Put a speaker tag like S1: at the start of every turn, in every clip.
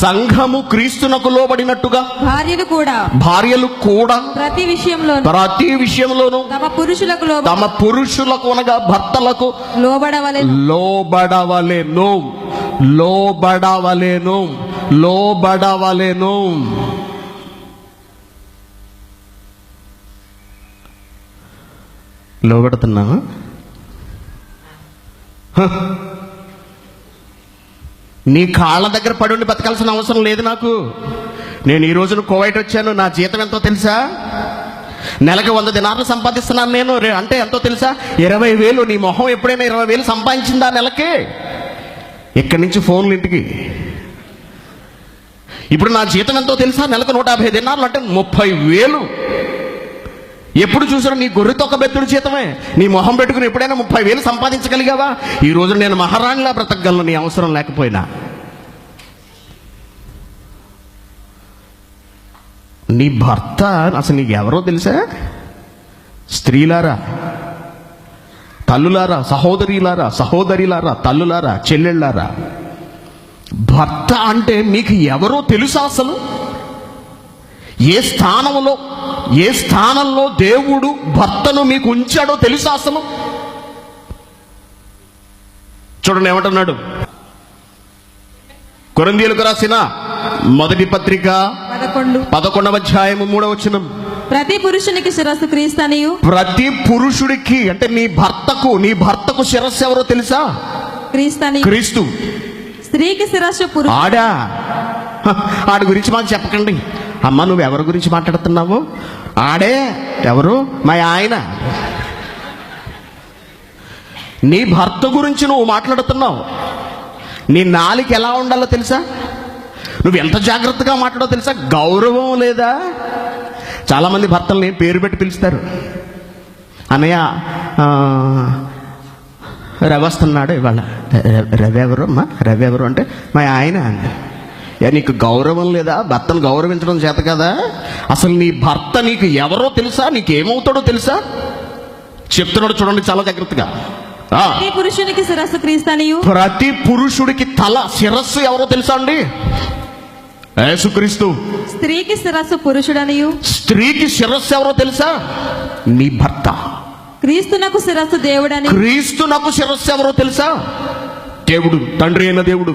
S1: సంఘము క్రీస్తునకు లోబడినట్టుగా భార్యలు కూడా ప్రతి విషయంలోనూ తమ పురుషులకు అనగా భర్తలకు లోబడవలెను. లోబడుతున్నా? నీ కాళ్ళ దగ్గర పడి బతకాల్సిన అవసరం లేదు నాకు. నేను ఈ రోజున కువైట్ వచ్చాను. నా జీతం ఎంతో తెలుసా? నెలకు 100 దినార్లు సంపాదిస్తున్నాను నేను. అంటే ఎంతో తెలుసా? 20,000. నీ మొహం ఎప్పుడైనా 20,000 సంపాదించిందా నెలకి? ఇక్కడి నుంచి ఫోన్లు ఇంటికి. ఇప్పుడు నా జీతం ఎంతో తెలుసా? నెలకు 150 దినార్లు అంటే 30,000. ఎప్పుడు చూసినా నీ గొర్రె తొక్క బెత్తుడు జీతమే. నీ మొహం పెట్టుకుని ఎప్పుడైనా 30,000 సంపాదించగలిగావా? ఈ రోజు నేను మహారాణిలా బ్రతకగలను నీ అవసరం లేకపోయినా. నీ భర్త అసలు నీకు ఎవరో తెలుసా? స్త్రీలారా, తల్లులారా, సహోదరిలారా, తల్లులారా, చెల్లెళ్ళారా, భర్త అంటే మీకు ఎవరో తెలుసా? అసలు ఏ స్థానంలో దేవుడు భర్తను మీకు ఉంచాడో తెలుసా? అసలు చూడండి ఏమంటున్నాడు. కొరింథీయులకు రాసిన మొదటి పత్రిక 11వ అధ్యాయము 3వ వచనం.
S2: ప్రతి పురుషునికి శిరస్సు క్రీస్తు.
S1: ప్రతి పురుషుడికి అంటే నీ భర్తకు శిరస్సు ఎవరో తెలుసా? క్రీస్తు.
S2: స్త్రీకి శిరస్సు పురుషుడు.
S1: ఆడి గురించి మాకు చెప్పకండి. అమ్మ, నువ్వు ఎవరి గురించి మాట్లాడుతున్నావు? ఆడే ఎవరు? మా ఆయన. నీ భర్త గురించి నువ్వు మాట్లాడుతున్నావు. నీ నాలుక ఎలా ఉండాలో తెలుసా? నువ్వు ఎంత జాగ్రత్తగా మాట్లాడో తెలుసా? గౌరవం లేదా? చాలామంది భర్తల్ని పేరు పెట్టి పిలుస్తారు. అన్నయ్య, రవి వస్తున్నాడు ఇవాళ. రవి ఎవరు అమ్మా? రవి ఎవరు అంటే మా ఆయన అండి. నీకు గౌరవం లేదా? భర్తను గౌరవించడం చేత కదా? అసలు నీ భర్త నీకు ఎవరో తెలుసా? నీకేమవుతాడో తెలుసా? చెప్తున్నాడు చూడండి చాలా జాగ్రత్తగా.
S2: ప్రతి పురుషునికి శిరస్సు క్రీస్తు.
S1: ప్రతి పురుషుడికి తల శిరస్సు ఎవరో తెలుసా అండి? యేసుక్రీస్తు.
S2: స్త్రీకి శిరస్సు పురుషుడనియు.
S1: స్త్రీకి శిరస్సు ఎవరో తెలుసా? నీ భర్త.
S2: క్రీస్తునకు శిరస్సు దేవుడని.
S1: క్రీస్తునకు శిరస్సు ఎవరో తెలుసా? దేవుడు, తండ్రి అయిన దేవుడు.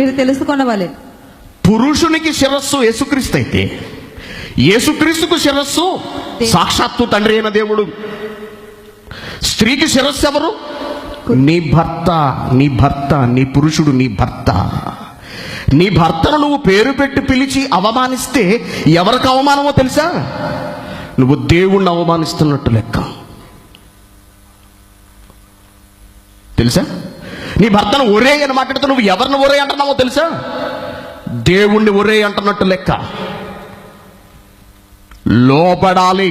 S2: మీరు తెలుసుకొనవలె.
S1: పురుషునికి శిరస్సు యేసుక్రీస్తు అయితే యేసుక్రీస్తుకు శిరస్సు సాక్షాత్తు తండ్రి అయిన దేవుడు. స్త్రీకి శిరస్సు ఎవరు? నీ భర్త. నీ పురుషుడు నీ భర్త. నీ భర్తను నువ్వు పేరు పెట్టి పిలిచి అవమానిస్తే ఎవరికి అవమానమో తెలుసా? నువ్వు దేవుణ్ణి అవమానిస్తున్నట్టు లెక్క. తెలుసా? నీ భర్తను ఒరే అని మాట్లాడితే నువ్వు ఎవరిని ఒరే అంటున్నావో తెలుసా? దేవుణ్ణి ఒరే అంటున్నట్టు లెక్క. లోబడాలి.